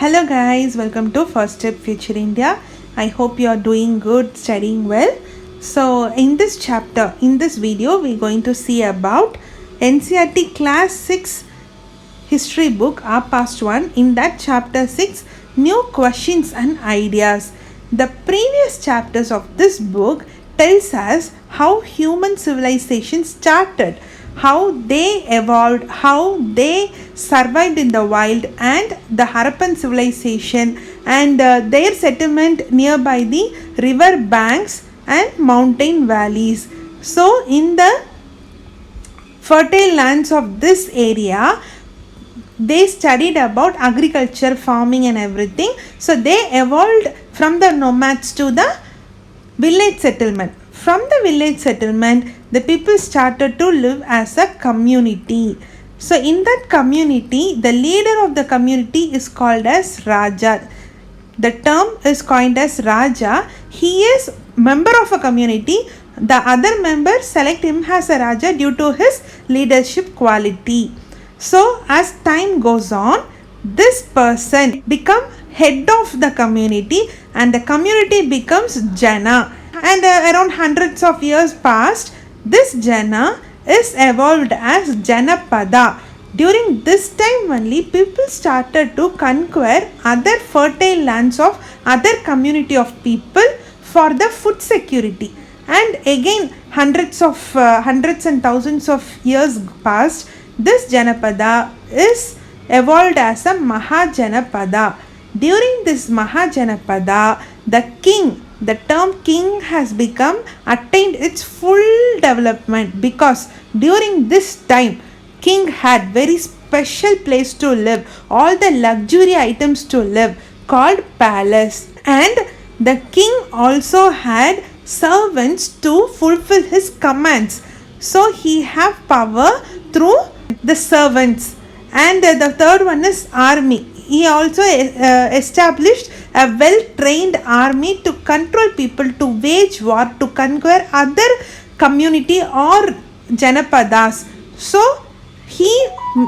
Hello guys, welcome to First Step Future India. I hope you are doing good, studying well. So in this chapter, in this video, we're going to see about NCERT Class 6 History book, our past one. In that chapter 6, new questions and ideas. The previous chapters of this book tells us how human civilization started, how they evolved, how they survived in the wild, and the Harappan civilization and their settlement nearby the river banks and mountain valleys. So in the fertile lands of this area, they studied about agriculture, farming and everything. So they evolved from the nomads to the village settlement. From the village settlement, the people started to live as a community. So in that community, the leader of the community is called as Raja. The term is coined as Raja. He is member of a community. The other members select him as a Raja due to his leadership quality. So as time goes on, this person become head of the community and the community becomes Jana. And around hundreds of years past, this Jana is evolved as Janapada. During this time only, people started to conquer other fertile lands of other community of people for the food security. And again, hundreds and thousands of years passed. This Janapada is evolved as a Mahajanapada. During this Mahajanapada, the term king has attained its full development, because during this time, king had very special place to live, all the luxury items to live called palace, and the king also had servants to fulfill his commands. So he have power through the servants. And the third one is army. He also established a well-trained army to control people, to wage war, to conquer other community or Janapadas. So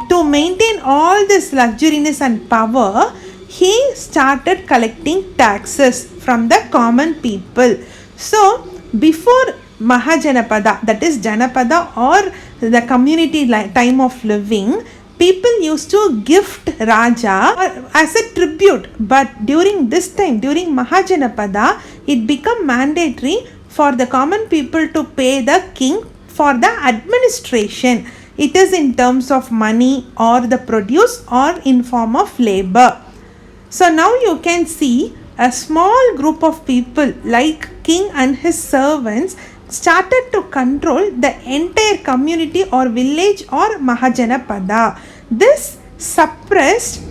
to maintain all this luxuriness and power, he started collecting taxes from the common people. So before Mahajanapada, that is Janapada or the community time of living, people used to gift Raja as a tribute. But during this time, during Mahajanapada, it became mandatory for the common people to pay the king for the administration. It is in terms of money or the produce or in form of labor. So now you can see a small group of people like king and his servants started to control the entire community or village or Mahajanapada. This suppressed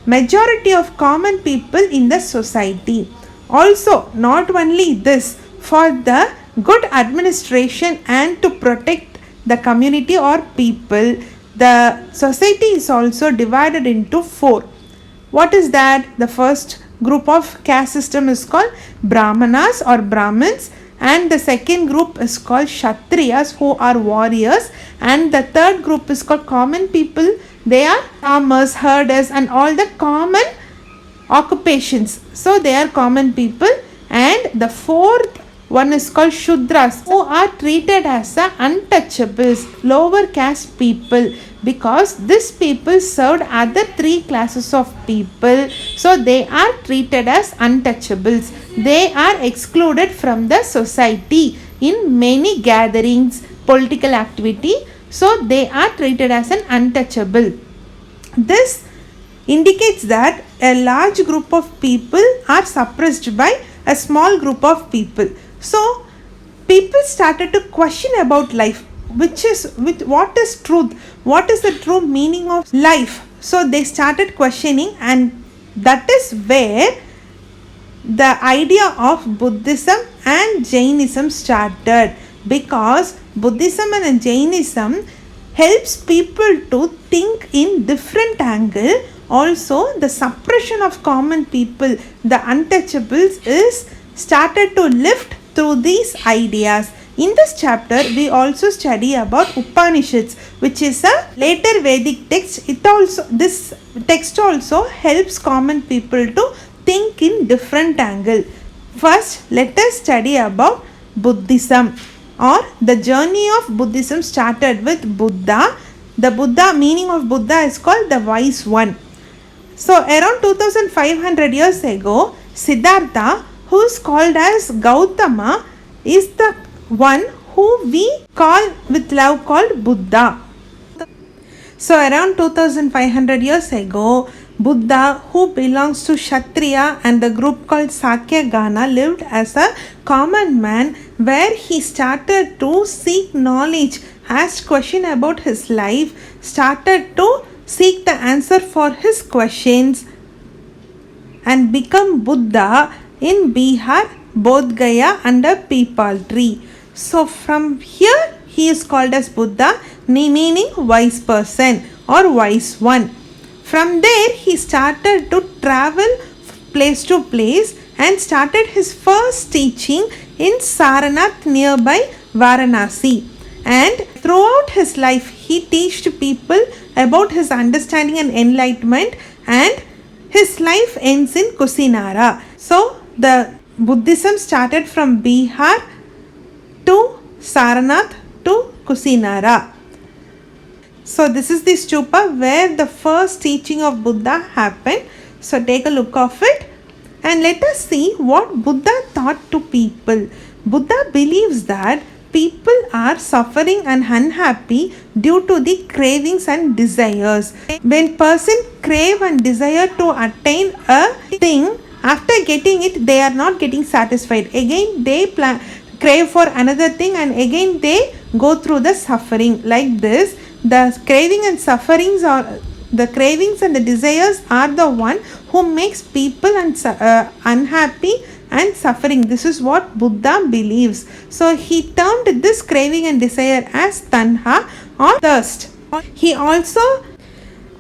majority of common people in the society. Also, not only this, for the good administration and to protect the community or people, the society is also divided into 4. What is that? The first group of caste system is called Brahmanas or Brahmins, and the second group is called Kshatriyas, who are warriors, and the third group is called common people. They are farmers, herders and all the common occupations. So they are common people. And the fourth one is called Shudras, who are treated as untouchables, lower caste people, because these people served other 3 classes of people. So they are treated as untouchables. They are excluded from the society in many gatherings, political activity. So they are treated as an untouchable. This indicates that a large group of people are suppressed by a small group of people. So people started to question about life, what is truth, what is the true meaning of life. So they started questioning, and that is where the idea of Buddhism and Jainism started, because Buddhism and Jainism helps people to think in different angle. Also, the suppression of common people, the untouchables, is started to lift through these ideas. In this chapter, we also study about Upanishads, which is a later Vedic text. This text also helps common people to think in different angle. First, let us study about Buddhism, or the journey of Buddhism started with Buddha. The Buddha, meaning of Buddha is called the wise one. So around 2500 years ago, Siddhartha, who is called as Gautama, is the one who we call with love called Buddha. So around 2500 years ago, Buddha, who belongs to Kshatriya and the group called Sakyagana, lived as a common man, where he started to seek knowledge, asked question about his life, started to seek the answer for his questions, and become Buddha in Bihar, Bodh Gaya under Peepal tree. So from here he is called as Buddha, meaning wise person or wise one. From there he started to travel place to place and started his first teaching in Sarnath nearby Varanasi. And throughout his life he taught people about his understanding and enlightenment, and his life ends in Kusinara. So the Buddhism started from Bihar to Sarnath to Kusinara. So this is the stupa where the first teaching of Buddha happened. So take a look of it and let us see what Buddha taught to people. Buddha believes that people are suffering and unhappy due to the cravings and desires. When person crave and desire to attain a thing, after getting it they are not getting satisfied. Again they crave for another thing, and again they go through the suffering. Like this, the craving and sufferings are the cravings and the desires are the one who makes people unhappy and suffering. This is what Buddha believes. So he termed this craving and desire as tanha or thirst. He also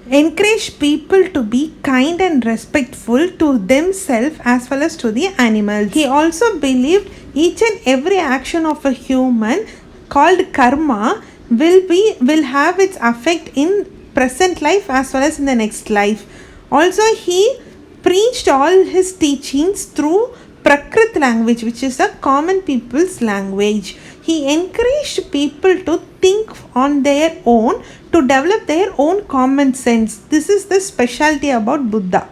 encouraged people to be kind and respectful to themselves as well as to the animals. He also believed each and every action of a human called karma will have its effect in present life as well as in the next life. Also he preached all his teachings through Prakrit language, which is a common people's language. He encouraged people to think on their own, to develop their own common sense. This is the specialty about Buddha.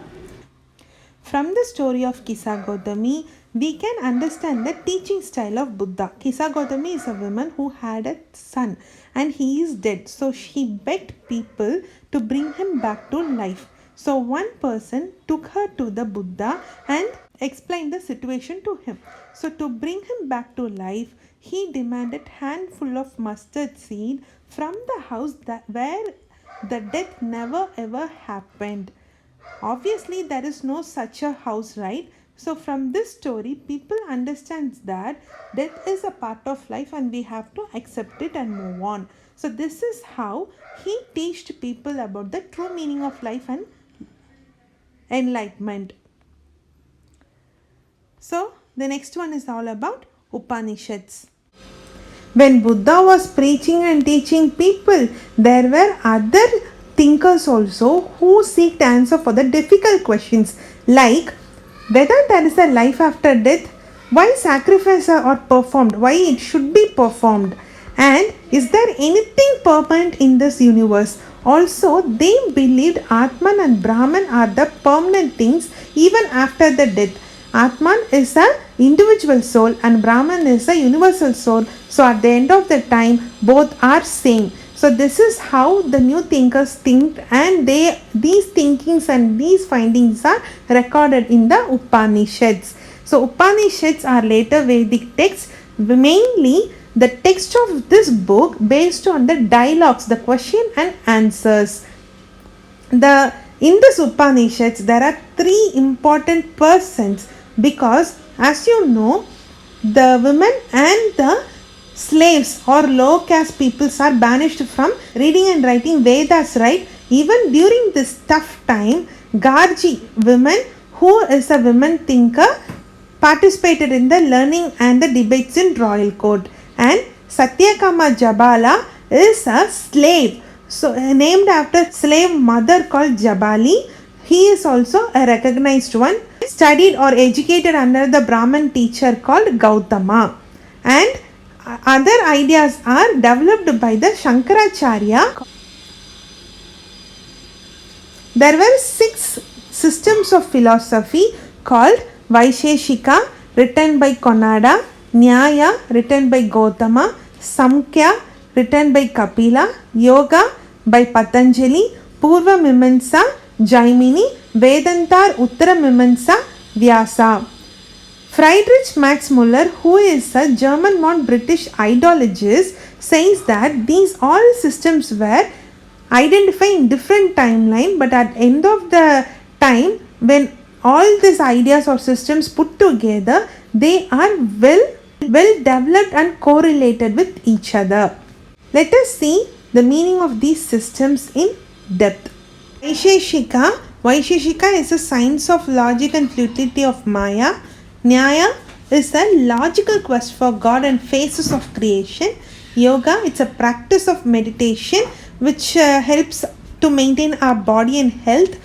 From the story of Kisagothami, we can understand the teaching style of Buddha. Kisagothami is a woman who had a son and he is dead. So she begged people to bring him back to life. So one person took her to the Buddha and explained the situation to him. So to bring him back to life, he demanded handful of mustard seed from the house where the death never ever happened. Obviously there is no such a house, right? So from this story people understand that death is a part of life and we have to accept it and move on. So this is how he taught people about the true meaning of life and enlightenment. So the next one is all about Upanishads. When Buddha was preaching and teaching people, there were other thinkers also who seeked answer for the difficult questions, like whether there is a life after death, why sacrifices are performed, why it should be performed, and is there anything permanent in this universe. Also, they believed Atman and Brahman are the permanent things even after the death. Atman is an individual soul and Brahman is a universal soul. So at the end of the time, both are same. So this is how the new thinkers think, and these thinkings and these findings are recorded in the Upanishads. So Upanishads are later Vedic texts, mainly the text of this book based on the dialogues, the question and answers. In this Upanishads there are 3 important persons, because as you know, the women and the slaves or low caste peoples are banished from reading and writing Vedas, right? Even during this tough time, Gargi women, who is a women thinker, participated in the learning and the debates in royal court. and Satyakama Jabala is a slave. So named after slave mother called Jabali. He is also a recognized one. Studied or educated under the Brahman teacher called Gautama. And other ideas are developed by the Shankaracharya. There were 6 systems of philosophy called Vaisheshika, written by Konada, Nyaya, written by Gautama, Samkhya, written by Kapila, Yoga by Patanjali, Purva Mimamsa, Jaimini, Vedantar Uttara Mimamsa, Vyasa. Friedrich Max Müller, who is a German-born British ideologist, says that these all systems were identified in different timeline, but at end of the time when all these ideas or systems put together, they are well developed and correlated with each other. Let us see the meaning of these systems in depth. Vaisheshika is a science of logic and futility of Maya. Nyaya is a logical quest for God and phases of creation. Yoga, it's a practice of meditation which helps to maintain our body and health.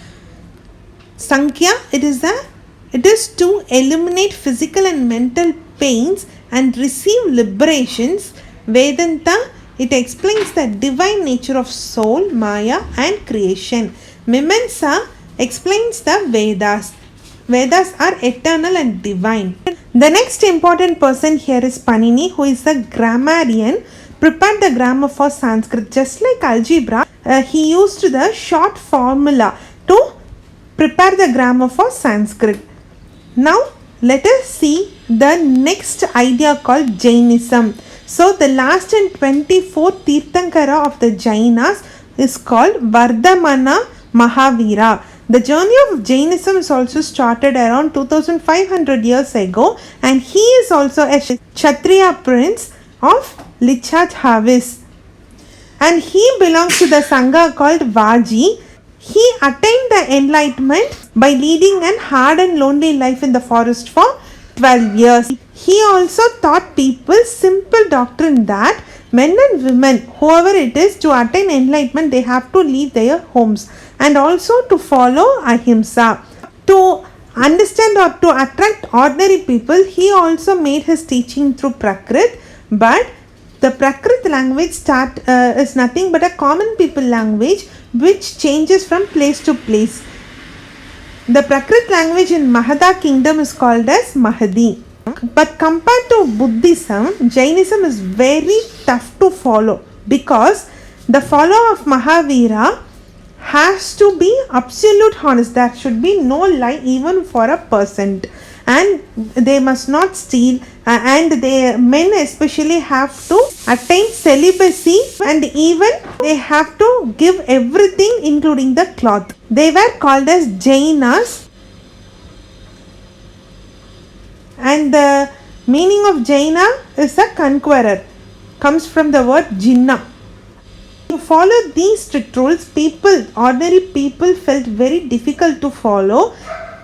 Sankhya, it is to eliminate physical and mental pains and receive liberations. Vedanta, it explains the divine nature of soul, Maya and creation. Mimamsa explains the Vedas. Vedas are eternal and divine. The next important person here is Panini, who is a grammarian, prepared the grammar for Sanskrit. Just like algebra, he used the short formula to prepare the grammar for Sanskrit. Now let us see the next idea called Jainism. So the last and 24th Tirthankara of the Jainas is called Vardhamana Mahavira. The journey of Jainism is also started around 2500 years ago, and he is also a Kshatriya prince of Licchahavis, and he belongs to the Sangha called Vaji. He attained the enlightenment by leading an hard and lonely life in the forest for 12 years. He also taught people simple doctrine that men and women, whoever it is, to attain enlightenment, they have to leave their homes, and also to follow ahimsa. To understand or to attract ordinary people, he also made his teaching through Prakrit, but the Prakrit language is nothing but a common people language which changes from place to place. The Prakrit language in Magadha kingdom is called as Mahadi. But compared to Buddhism, Jainism is very tough to follow, because the follower of Mahavira has to be absolute honest. There should be no lie even for a percent, and they must not steal, and men especially have to attain celibacy, and even they have to give everything including the cloth. They were called as Jainas, and the meaning of Jaina is a conqueror, comes from the word Jinna. To follow these strict rules, ordinary people felt very difficult to follow,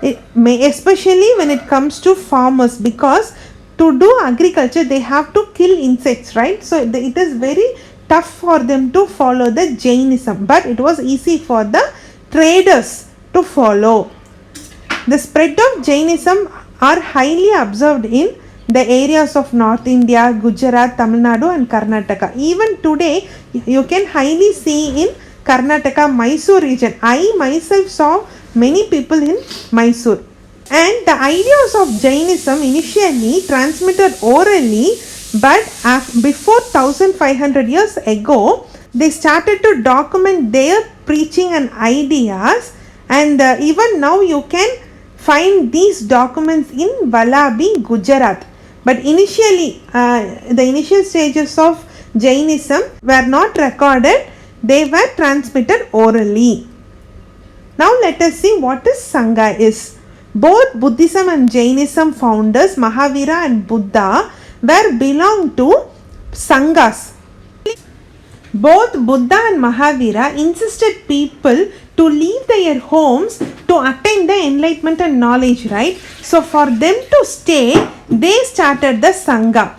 especially when it comes to farmers, because to do agriculture they have to kill insects, right? So it is very tough for them to follow the Jainism, but it was easy for the traders to follow. The spread of Jainism are highly observed in the areas of North India, Gujarat, Tamil Nadu and Karnataka. Even today, you can highly see in Karnataka, Mysore region. I myself saw many people in Mysore. And the ideas of Jainism initially transmitted orally, but before 1500 years ago, they started to document their preaching and ideas, and even now you can find these documents in Vallabhi, Gujarat. But initially, the initial stages of Jainism were not recorded, they were transmitted orally. Now let us see what is Sangha is. Both Buddhism and Jainism founders, Mahavira and Buddha, belonged to Sanghas. Both Buddha and Mahavira insisted people to leave their homes to attain the enlightenment and knowledge, right? So for them to stay, they started the Sangha.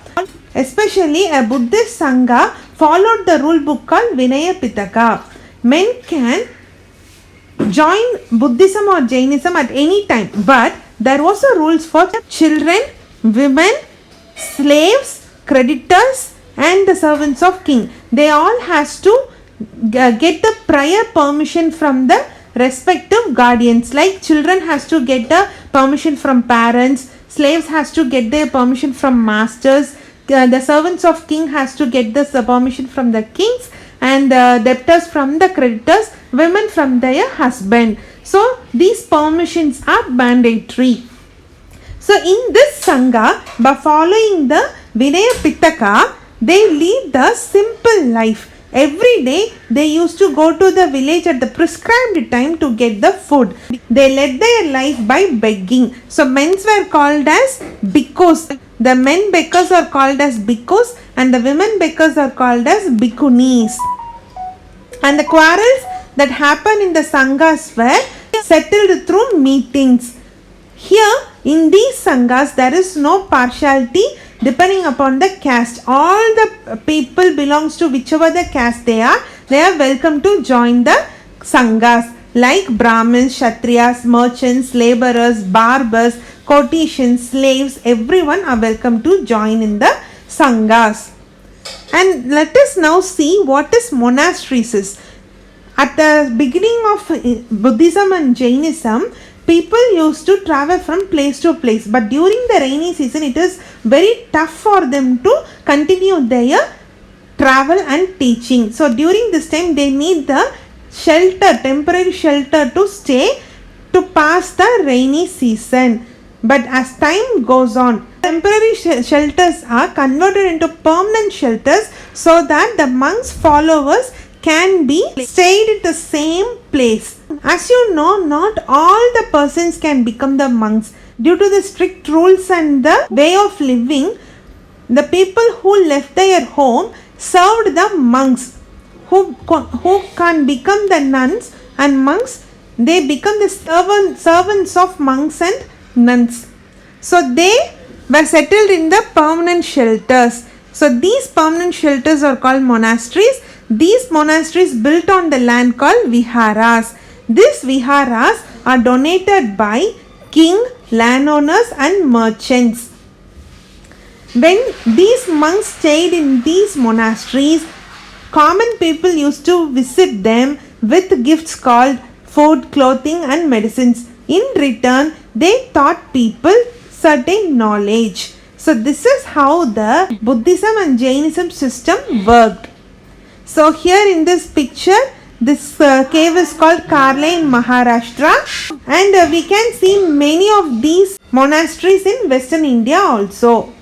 Especially a Buddhist Sangha followed the rule book called Vinaya Pitaka. Men can join Buddhism or Jainism at any time, but there was a rules for children, women, slaves, creditors and the servants of king. They all has to get the prior permission from the respective guardians. Like children has to get the permission from parents, slaves has to get their permission from masters, the servants of king has to get this permission from the kings, and debtors from the creditors, women from their husband. So these permissions are mandatory. So in this Sangha, by following the Vinaya Pitaka, they lead the simple life. Every day they used to go to the village at the prescribed time to get the food. They led their life by begging. So men were called as bhikkhus. The men beggars are called as bhikkhus and the women beggars are called as bhikkhunis. And the quarrels that happened in the Sanghas were settled through meetings. Here in these Sanghas there is no partiality depending upon the caste. All the people belongs to whichever the caste they are welcome to join the Sanghas. Like Brahmins, Kshatriyas, merchants, laborers, barbers, courtesans, slaves, everyone are welcome to join in the Sanghas. And let us now see what is monasteries is. At the beginning of Buddhism and Jainism, people used to travel from place to place, but during the rainy season it is very tough for them to continue their travel and teaching. So during this time they need the shelter, temporary shelter to stay to pass the rainy season. But as time goes on, temporary shelters are converted into permanent shelters so that the monks' followers can be stayed at the same place. As you know, not all the persons can become the monks. Due to the strict rules and the way of living, the people who left their home served the monks who can become the nuns and monks. They become the servants of monks and nuns. So they were settled in the permanent shelters. So these permanent shelters are called monasteries. These monasteries built on the land called viharas. These viharas are donated by king, landowners and merchants. When these monks stayed in these monasteries, common people used to visit them with gifts called food, clothing and medicines. In return, they taught people certain knowledge. So this is how the Buddhism and Jainism system worked. So here in this picture, this cave is called Karla in Maharashtra, and we can see many of these monasteries in Western India also.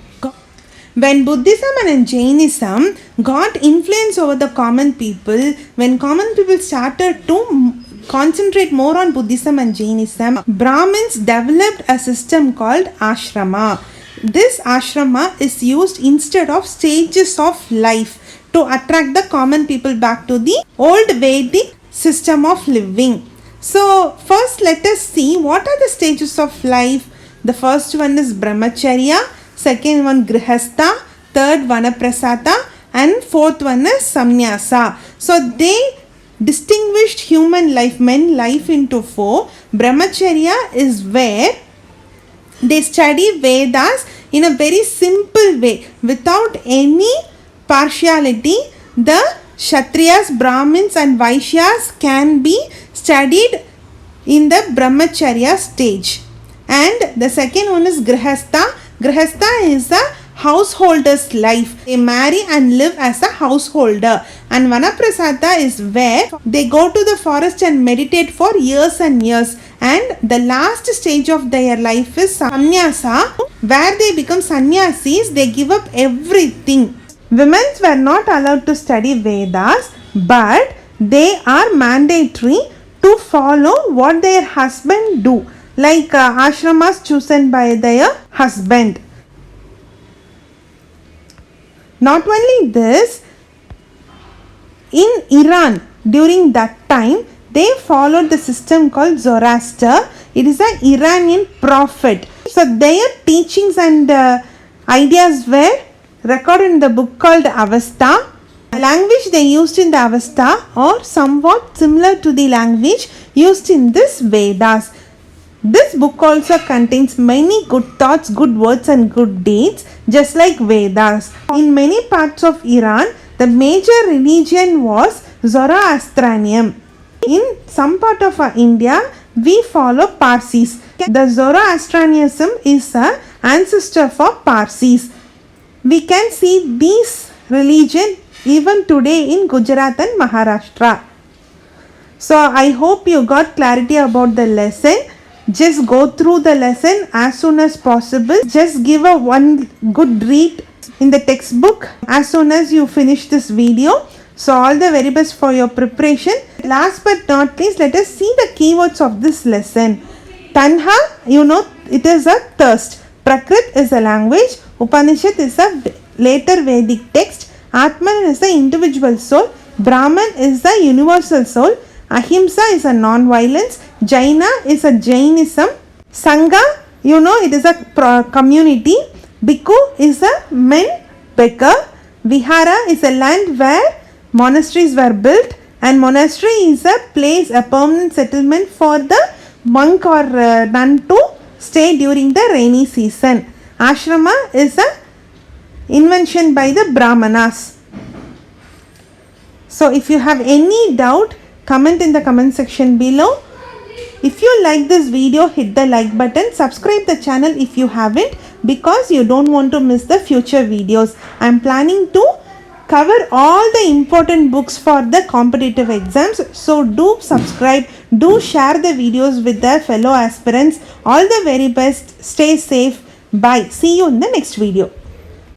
When Buddhism and Jainism got influence over the common people, when common people started to concentrate more on Buddhism and Jainism, Brahmins developed a system called ashrama. This ashrama is used instead of stages of life to attract the common people back to the old Vedic system of living. So first let us see what are the stages of life. The first one is brahmacharya, second one grihastha, third vanaprastha and fourth one is sannyasa. So they distinguished human life, men life into four. Brahmacharya is where they study Vedas in a very simple way without any partiality. The Kshatriyas, Brahmins and Vaishyas can be studied in the Brahmacharya stage. And the second one is Grihastha. Grihastha is a householder's life. They marry and live as a householder. And Vanaprastha is where they go to the forest and meditate for years and years. And the last stage of their life is sannyasa, where they become sannyasis. They give up everything. Women were not allowed to study Vedas, but they are mandatory to follow what their husband do, like ashramas chosen by their husband. Not only this, in Iran during that time they followed the system called Zoroaster. It is an Iranian prophet. So their teachings and ideas were recorded in the book called Avista. The language they used in the Avesta are somewhat similar to the language used in this Vedas. This book also contains many good thoughts, good words and good deeds, just like Vedas. In many parts of Iran, the major religion was Zoroastrianism. In some part of India, we follow Parsis. The Zoroastrianism is an ancestor for Parsis. We can see these religion even today in Gujarat and Maharashtra. So I hope you got clarity about the lesson. Just go through the lesson as soon as possible. Just give a one good read in the textbook as soon as you finish this video. So all the very best for your preparation. Last but not least, let us see the keywords of this lesson. Tanha, it is a thirst. Prakrit is a language. Upanishad is a later Vedic text. Atman is the individual soul. Brahman is the universal soul. Ahimsa is a non-violence. Jaina is a Jainism. Sangha, it is a community. Bhikkhu is a men beggar. Vihara is a land where monasteries were built, and monastery is a place, a permanent settlement for the monk or nun to stay during the rainy season. Ashrama is a invention by the Brahmanas. So if you have any doubt, comment in the comment section below. If you like this video, hit the like button. Subscribe the channel if you haven't, because you don't want to miss the future videos. I am planning to cover all the important books for the competitive exams. So do subscribe, do share the videos with the fellow aspirants. All the very best. Stay safe. Bye. See you in the next video.